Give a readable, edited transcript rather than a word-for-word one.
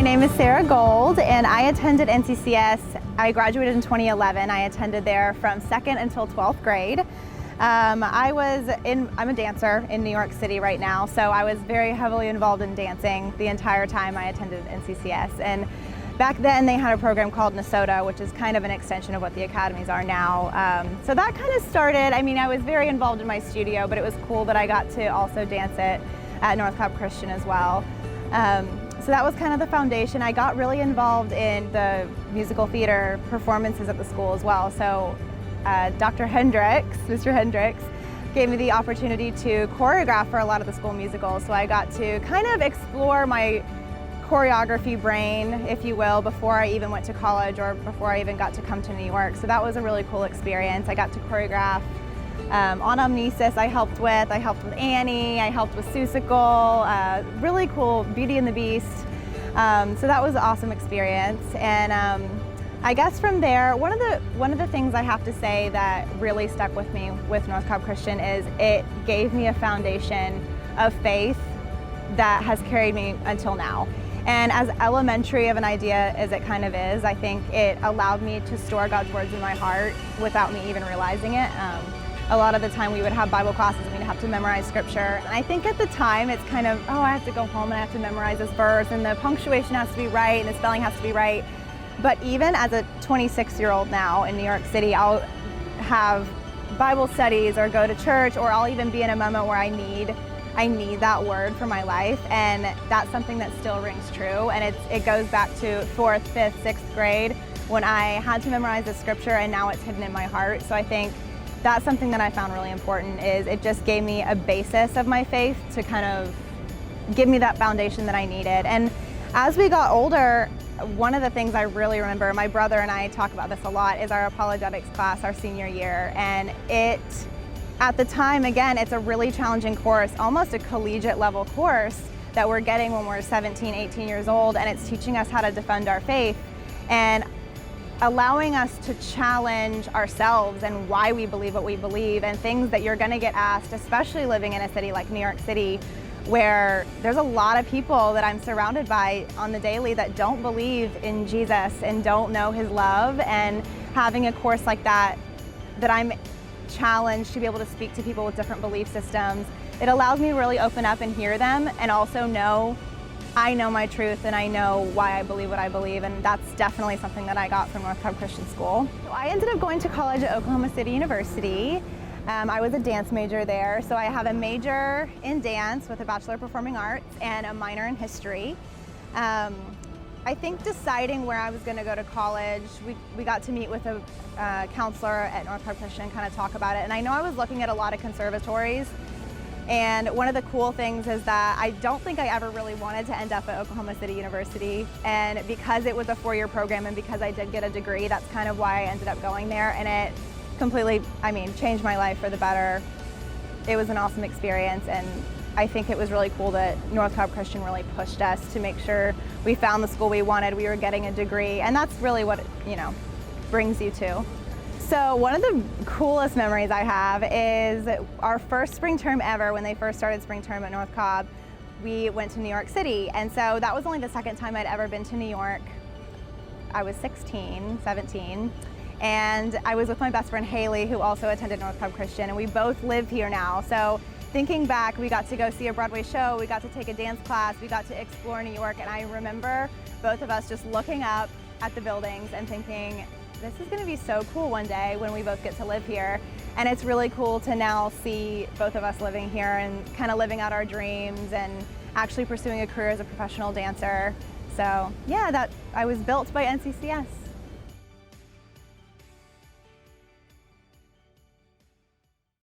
name is Sarah Gold, and I attended NCCS. I graduated in 2011. I attended there from 2nd until 12th grade. I'm a dancer in New York City right now, so I was very heavily involved in dancing the entire time I attended NCCS. And back then they had a program called NSOTA, which is kind of an extension of what the academies are now. So that kind of started, I was very involved in my studio, but it was cool that I got to also dance it at North Cobb Christian as well. So that was kind of the foundation. I got really involved in the musical theater performances at the school as well. So Mr. Hendricks, gave me the opportunity to choreograph for a lot of the school musicals. So I got to kind of explore my choreography brain, if you will, before I even went to college or before I even got to come to New York. So that was a really cool experience. I got to choreograph on Omnisis. I helped with Annie, I helped with Seussical, really cool, Beauty and the Beast. So that was an awesome experience. And I guess from there, one of the things I have to say that really stuck with me with North Cobb Christian is it gave me a foundation of faith that has carried me until now. And as elementary of an idea as it kind of is, I think it allowed me to store God's words in my heart without me even realizing it. A lot of the time we would have Bible classes and we'd have to memorize scripture. And I think at the time it's kind of, oh, I have to go home and I have to memorize this verse and the punctuation has to be right and the spelling has to be right. But even as a 26-year-old now in New York City, I'll have Bible studies or go to church, or I'll even be in a moment where I need that word for my life, and that's something that still rings true. And it goes back to 4th, 5th, 6th grade when I had to memorize the scripture, and now it's hidden in my heart. So I think that's something that I found really important, is it just gave me a basis of my faith to kind of give me that foundation that I needed. And as we got older, one of the things I really remember, my brother and I talk about this a lot, is our apologetics class our senior year. And at the time, again, it's a really challenging course, almost a collegiate level course that we're getting when we're 17, 18 years old, and it's teaching us how to defend our faith and allowing us to challenge ourselves and why we believe what we believe, and things that you're gonna get asked, especially living in a city like New York City, where there's a lot of people that I'm surrounded by on the daily that don't believe in Jesus and don't know his love. And having a course like that I'm challenged to be able to speak to people with different belief systems, it allows me to really open up and hear them, and also I know my truth and I know why I believe what I believe, and that's definitely something that I got from North Cobb Christian School. So I ended up going to college at Oklahoma City University. I was a dance major there, so I have a major in dance with a Bachelor of Performing Arts and a minor in history. I think deciding where I was going to go to college, we got to meet with a counselor at North Cobb Christian and kind of talk about it. And I know I was looking at a lot of conservatories, and one of the cool things is that I don't think I ever really wanted to end up at Oklahoma City University. And because it was a 4-year program and because I did get a degree, that's kind of why I ended up going there. And it completely, changed my life for the better. It was an awesome experience, and I think it was really cool that North Cobb Christian really pushed us to make sure we found the school we wanted, we were getting a degree, and that's really what brings you to. So one of the coolest memories I have is our first spring term ever. When they first started spring term at North Cobb, we went to New York City, and so that was only the second time I'd ever been to New York. I was 17, and I was with my best friend Haley, who also attended North Cobb Christian, and we both live here now. So thinking back, we got to go see a Broadway show, we got to take a dance class, we got to explore New York, and I remember both of us just looking up at the buildings and thinking, this is going to be so cool one day when we both get to live here. And it's really cool to now see both of us living here and kind of living out our dreams and actually pursuing a career as a professional dancer. So yeah, I was built by NCCS.